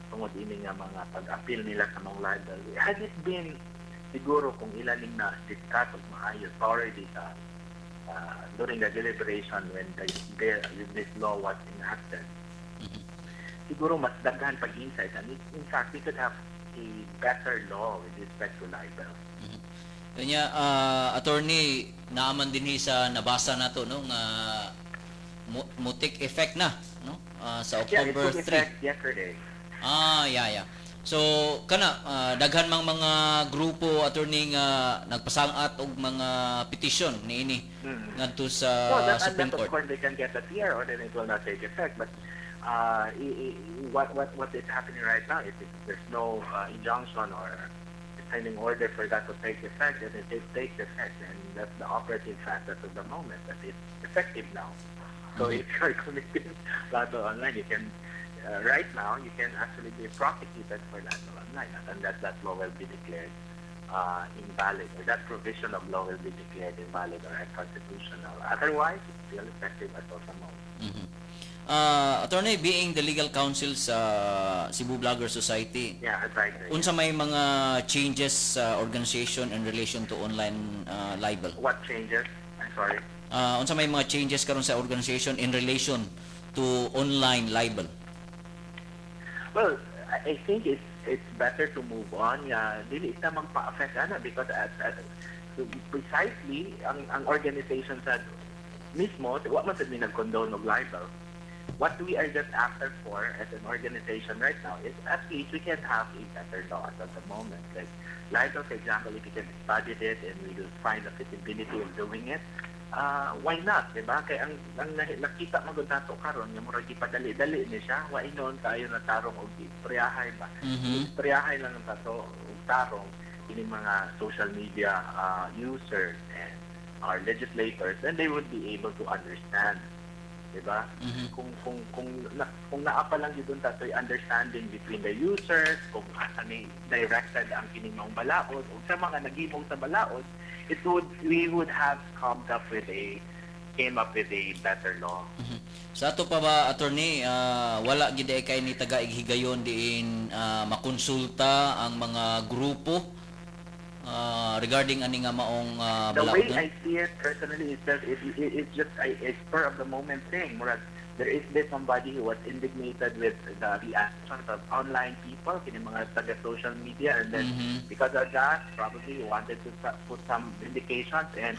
tungod ini nga mga pag-appeal nila sa mga libel. Has it been siguro kung ilan na discuss o maayos already sa during the deliberation when this law was enacted? Siguro mas daghan pag-insight, and in fact we could have a better law with respect to libel. Kanya attorney naaman din sa nabasa nato no nga mutik effect na no sa Yeah, it October took 3. effect yesterday. Yeah. So kana daghan mang mga grupo attorney nga nagpasangat og mga petition niini ngadto sa Supreme Unless, of Court. course, they can get a PR or then it will not take effect. But what is happening right now is there's no injunction or standing order for that to take effect, and it takes effect, and that's the operative fact as of the moment, that it's effective now. So if you're committing libel online, you can, right now, you can actually be prosecuted for libel online, unless that law will be declared invalid, or that provision of law will be declared invalid or unconstitutional. Otherwise, it's still effective as of the moment. Attorney, being the legal counsel sa Cebu Blogger Society, Yeah, advisory. unsa may mga changes sa organization in relation to online libel? What changes? I'm sorry. Unsa may mga changes karon sa organization in relation to online libel? Well, I think it's better to move on. Dili ita magpa-affect because precisely ang organization sa mismo, wa man sad ni nag-condone og libel. What we are just after for as an organization right now is at least we can have a better law at the moment. Like libel, for example, if we can study it and we will find the feasibility of doing it, why not, diba? Kaya ang nakita magod nato karon nga murag ipadali-dali ni siya, wa inon tayo na tarong og istoryahay ba. Istoryahay lang ang tato og tarong ini mga social media users and our legislators, then they would be able to understand, diba? Kung naa pa lang yun tatoy understanding between the users, kung asa ni directed ang kining mga balaod o sa mga nagimong sa balaod, we would have came up with a better law. Sa ato pa ba attorney, wala gid kay ni taga-higayon diin makonsulta ang mga grupo regarding ani nga maong The way balaod? I see it personally is that it's just a spur of the moment thing. Murag, there is somebody who was indignated with the reactions of online people, kini mga taga social media, and then because of that, probably wanted to put some vindications, and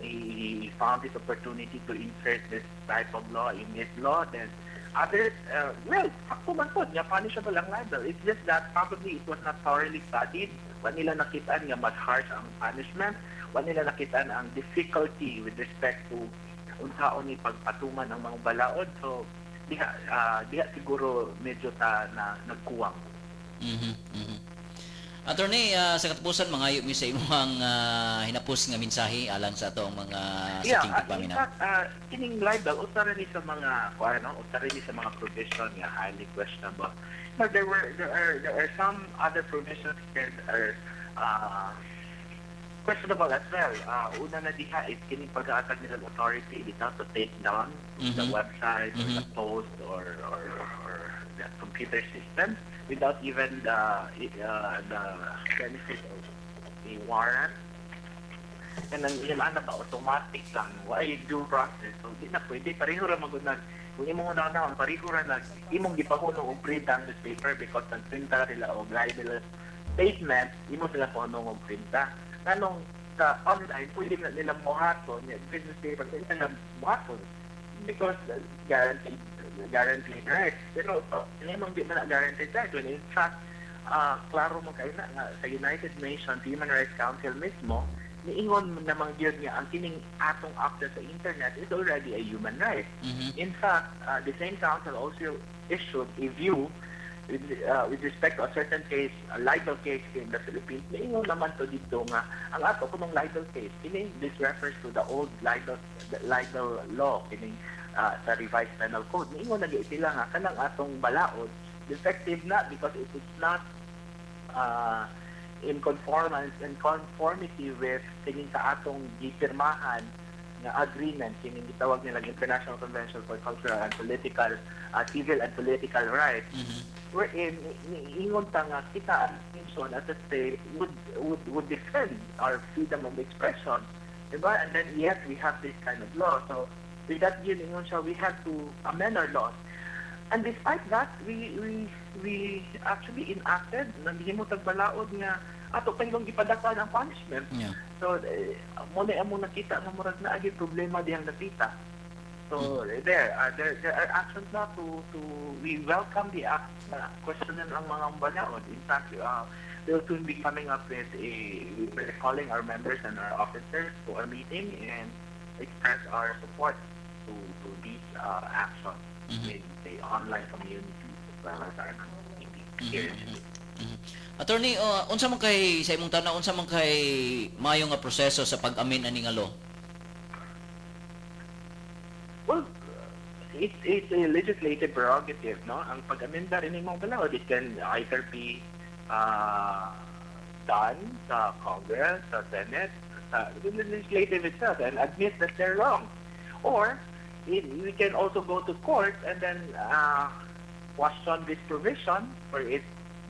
he found this opportunity to insert this type of law in his law. Then others, sakto man po, niya punishable ang libel. It's just that probably it was not thoroughly studied. Wa nila nakitaan nga mas harsh ang punishment. Wa nila nakitaan ang difficulty with respect to unsaon ni pagpatuman ng mga balaod. So diha siguro medyo na nagkuwang. Attorney, sa katapusan mangayo mi sa imong hinapos nga mensahe alang sa atong mga saking tigpaminaw. In fact, kining libel usa rin sa mga usa rin sa mga provision nga highly questionable. But there are some other provisions that are questionable as well. Una na diha is kining pag-aatag nila authority dito to take down the website or the post or the computer system without even the benefit of a warrant. And then yung ba automatic lang, why due process? So di na pwede, pareho ra magunag. Kung imong una pareho ra nag imong gipahunong og print ang newspaper because ang printa nila og libel statement, imo sila pohunong og printa. Kanong sa online, pwede na nilang muhaton, yung newspaper, pwede nilang muhaton because guaranteed right. Pero hindi mong di na guaranteed right. When in fact, klaro mo kayo na sa United Nations Human Rights Council mismo, niingon namang yun nga, ang kining atong access sa internet is already a human right. In fact, the same council also issued a view with respect to a certain case, a libel case in the Philippines. Niingon naman to dito nga, ang ato kunong libel case, this refers to the old libel law, kining sa revised penal code. Niingon na sila nga, kanang atong balaod, defective na because it is not in conformity with tingin sa atong gipirmahan nga agreement kini gitawag nilang International Convention for Cultural and Political Civil and Political Rights, wherein ingon ta nga kita as nation, as a state would defend our freedom of expression, diba? And then yes, we have this kind of law. So with that yun, ingon siya, we have to amend our laws. And despite that, we actually enacted, naghimo tagbalaod nga ato pangilong gipadakan ang punishment. Yeah. So muna amo nakita nga murag na agi problema diyang nakita. So there are actions na to we welcome the act na questionin ang mga balaod. In fact, they'll soon be coming up with we're calling our members and our officers to a meeting and express our support to these actions with the online community as well as our community here. Attorney, unsa man kay sa imong tanaw, unsa man kay mayo nga proseso sa pag-amin ani nga law? Well, it's a legislative prerogative, no? Ang pag-amenda rin ng mga balaod, it can either be done sa Congress, sa Senate, sa the legislative itself, and admit that they're wrong. Or we can also go to court and then question this provision for it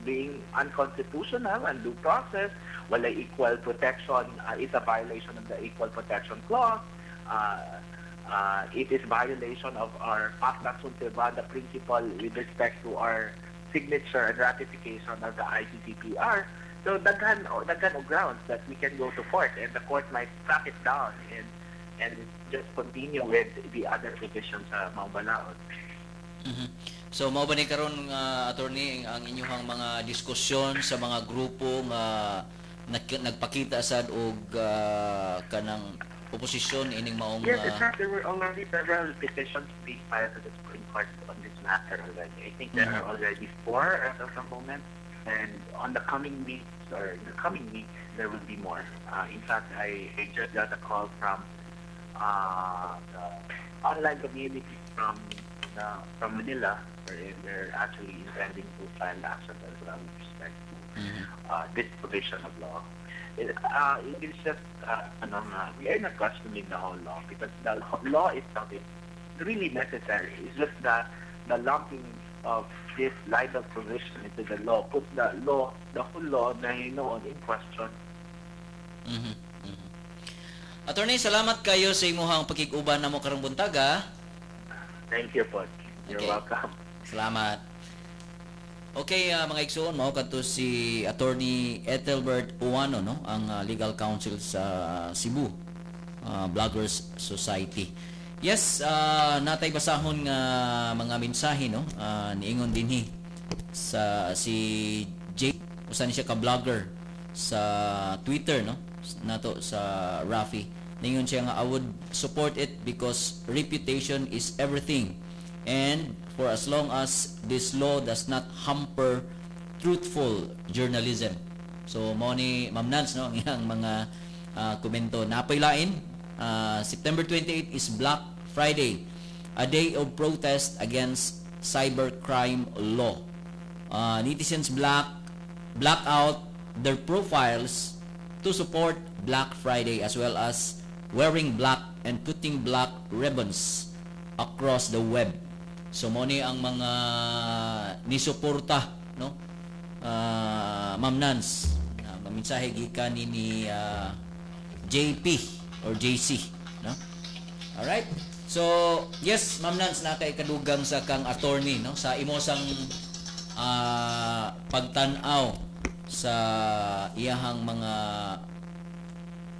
being unconstitutional and due process, wala equal protection, is a violation of the Equal Protection Clause. It is violation of our pacta sunt servanda principle with respect to our signature and ratification of the ICCPR. So daghan og grounds that we can go to court, and the court might track it down and just continue with the other provisions sa mga balaod. So mao ba ni karon attorney ang inyong mga diskusyon sa mga grupo nga nagpakita sad og kanang oposisyon ining maong Yes, in fact, there were already several petitions being filed to the Supreme Court on this matter already. I think there are already 4 as of the moment, and on the coming weeks or in the coming weeks there will be more. In fact, I just got a call from the online community from Manila, where they're actually intending to file action as well with respect to this provision of law. It is just we are not questioning the whole law because the law itself is really necessary. It's just that the lumping of this libel provision into the law puts the whole law na in question. Attorney, salamat kayo sa imuhang pakig-uban namo karong buntag. Thank you po. You're welcome. Salamat. Okay, mga igsoon, mao kadto si Attorney Ethelbert Uwano, no, ang legal counsel sa Cebu Bloggers Society. Yes, natay basahon nga mga mensahe, no, niingon dinhi sa si Jake, usa ni siya ka blogger sa Twitter, no, nato sa Rafi. Ningon siya nga, I would support it because reputation is everything. And for as long as this law does not hamper truthful journalism. So, mo ni Ma'am Nance, no, ang iyang mga komento. Napailain, September 28 is Black Friday, a day of protest against cybercrime law. Netizens black out their profiles to support Black Friday as well as wearing black and putting black ribbons across the web. So mo ni ang mga nisuporta, no, Ma'am Nance, mensahe gikan ni JP or JC, no. All right. So yes, Ma'am Nance, nakay kadugang sa kang attorney, no, sa imosang pagtan-aw sa iyahang mga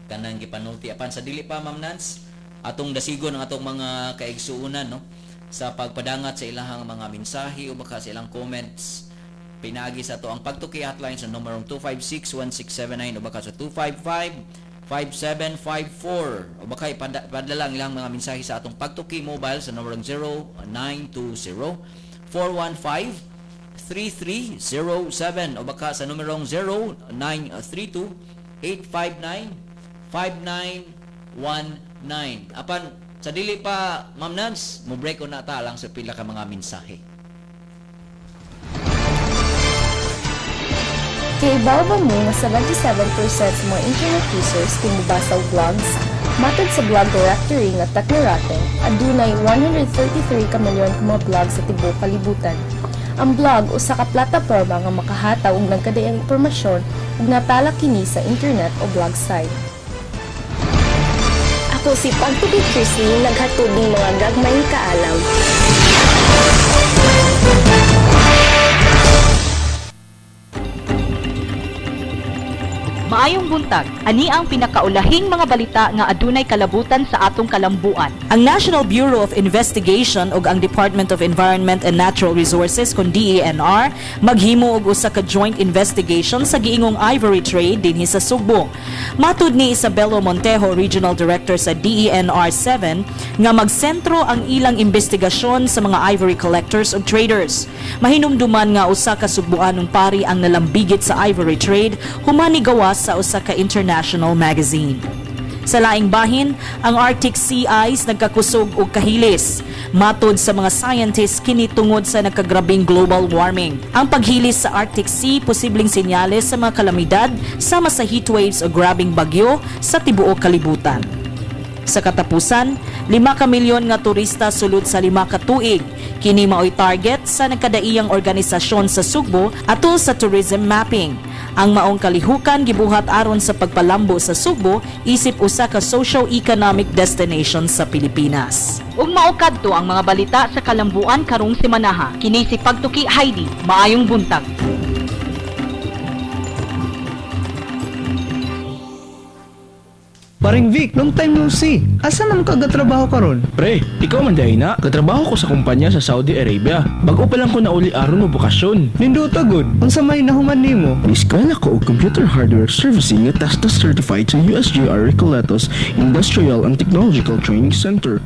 kanang gipanulti apan sa dili pa, Ma'am Nance, atong dasigon ang atong mga kaigsuunan, no, sa pagpadangat sa ilahang mga mensahe o baka sa ilang comments. Pinagi sa to ang pagtuki hotline sa numero 256-1679 o baka sa 255-5754 o baka ipadala ang ilang mga mensahe sa atong pagtuki mobile sa numero 0920-415-3307 o baka sa numero 0932-859-5919. Apan sa dili pa, Ma'am Nance, mo break on na ta lang sa pila ka mga mensahe. Kay ibaw mo nga 77% sa mga internet users kung mabasa og blogs, Matod sa blog directory nga Tecnorate, adunay 133 ka milyon ka mga blog sa tibuok kalibutan. Ang blog usa ka plataporma nga makahataw og nagkadayang impormasyon ug natala kini sa internet o blog site. Ako si Pagtupi Chrisley, naghatod ng mga gagmay kaalam. Maayong buntag, ani ang pinakaulahing mga balita nga adunay kalabutan sa atong kalambuan. Ang National Bureau of Investigation ug ang Department of Environment and Natural Resources kun DENR maghimo og usa ka joint investigation sa giingong ivory trade dinhi sa Sugbo. Matud ni Isabelo Montejo, Regional Director sa DENR 7, nga magsentro ang ilang investigasyon sa mga ivory collectors ug traders. Mahinumduman nga usa ka Sugboanong pari ang nalambigit sa ivory trade human ni gawas sa usa ka international magazine. Sa laing bahin, ang Arctic sea ice nagkakusog og kahilis. Matod sa mga scientists kini tungod sa nagkagrabing global warming. Ang paghilis sa Arctic Sea posibleng senyales sa mga kalamidad sama sa heatwaves o grabing bagyo sa tibuok kalibutan. Sa katapusan, 5 ka milyon nga turista sulod sa 5 ka tuig. Kini mao'y target sa nagkadaiyang organisasyon sa Sugbo atol sa tourism mapping. Ang maong kalihukan gibuhat aron sa pagpalambo sa Sugbo isip usa ka socio-economic destination sa Pilipinas. Ug mao kadto ang mga balita sa kalambuan karong semanaha. Kini si Pagtuki Heidi, maayong buntag. Paring Vic, long time no see. Asa man ka gatrabaho karon? Pre, ikaw man dahi na. Katrabaho ko sa kumpanya sa Saudi Arabia. Bago pa lang ko nauli aron mo bukasyon. Nindota good. Unsa may nahuman nimo? Eskwela ko og computer hardware servicing nga TASTA certified sa USJR Recoletos Industrial and Technological Training Center.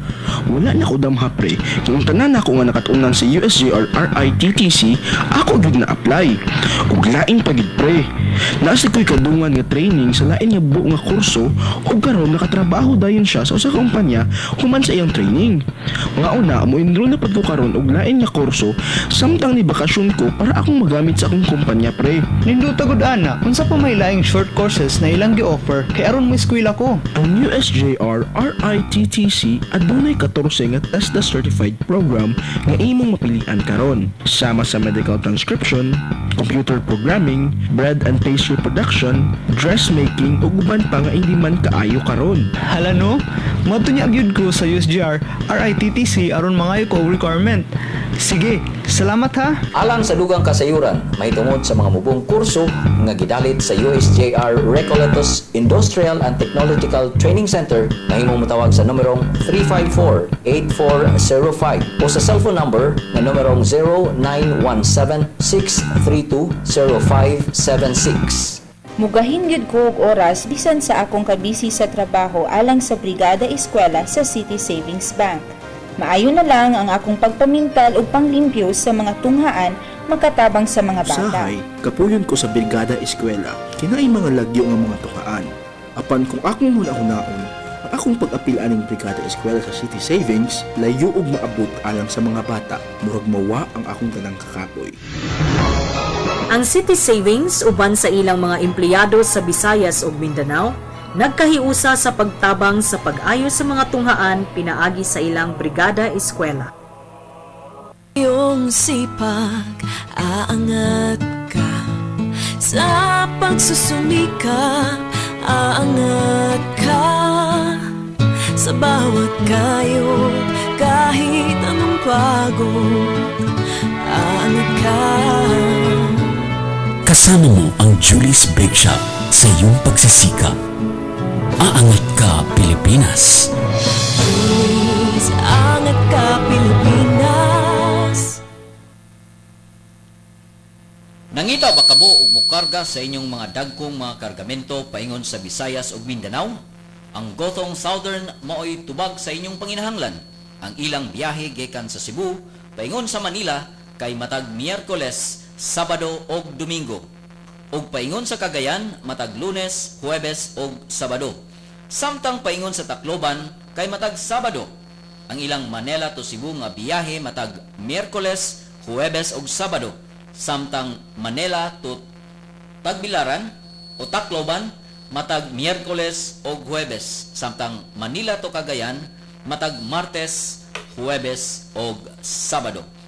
Wala na ko damha pre. Kung tanan ako nga nakatunan sa USJR RITTC, ako gid na apply. Ug lain pa gid pre. Nasa ko'y kadungan nga training sa lain nga buo nga kurso ug karon nakatrabaho dayon siya sa usa ka kumpanya human sa iyang training. Nga una, mo enroll na pad ko karon og lain nga kurso samtang ni bakasyon ko para akong magamit sa akong kumpanya pre. Nindota good ana. Unsa pa may laing short courses na ilang gi-offer kay aron mo eskwela ko? Ang USJR RITTC adunay 14 nga TASDA certified program nga imong mapilian karon. Sama sa medical transcription, computer programming, bread and pastry production, dressmaking ug uban pa nga hindi man kaayo karon. Hala no? Moto niya gyud ko sa USJR RITTC aron mangayo ko og requirement. Sige, salamat ha. Alang sa dugang kasayuran, may tungod sa mga mubong kurso nga gidalit sa USJR Recoletos Industrial and Technological Training Center na himong matawag sa numerong 354-8405 o sa cellphone number na numerong 0917-632-0576. Mugahin gyud ko og oras bisan sa akong kabisi sa trabaho alang sa Brigada Eskwela sa City Savings Bank. Maayo na lang ang akong pagpamintal ug panglimpyo sa mga tunghaan magkatabang sa mga bata. Usahay, kapuyon ko sa Brigada Eskwela, kinaay mga lagyo nga mga tukaan. Apan kung akong muna-hunaon, ang akong pag-apilaan ng Brigada Eskwela sa City Savings, layo og maabot alang sa mga bata, murag mawa ang akong tanang kakapoy. Ang City Savings uban sa ilang mga empleyado sa Visayas ug Mindanao nagkahiusa sa pagtabang sa pag-ayo sa mga tunghaan pinaagi sa ilang Brigada Eskwela. Iyong sipag, aangat ka sa pagsusumikap, aangat ka sa bawat kayo, kahit anong pagod, aangat ka. Kasama mo ang Julie's Bake Shop sa iyong pagsisikap. Aangat ka, Pilipinas! Julie's, aangat ka, Pilipinas! Nangita ba kabo og mokarga sa inyong mga dagkong mga kargamento paingon sa Visayas ug Mindanao? Ang Gothong Southern mao'y tubag sa inyong panginahanglan. Ang ilang biyahe gikan sa Cebu paingon sa Manila kay matag Miyerkules, Sabado ug Domingo. Ug paingon sa Cagayan matag Lunes, Huwebes ug Sabado. Samtang paingon sa Tacloban kay matag Sabado. Ang ilang Manila to Cebu nga biyahe matag Miyerkules, Huwebes ug Sabado. Samtang Manila to Tagbilaran o Tacloban matag Miyerkules o Huwebes, samtang Manila to Cagayan matag Martes, Huwebes o Sabado.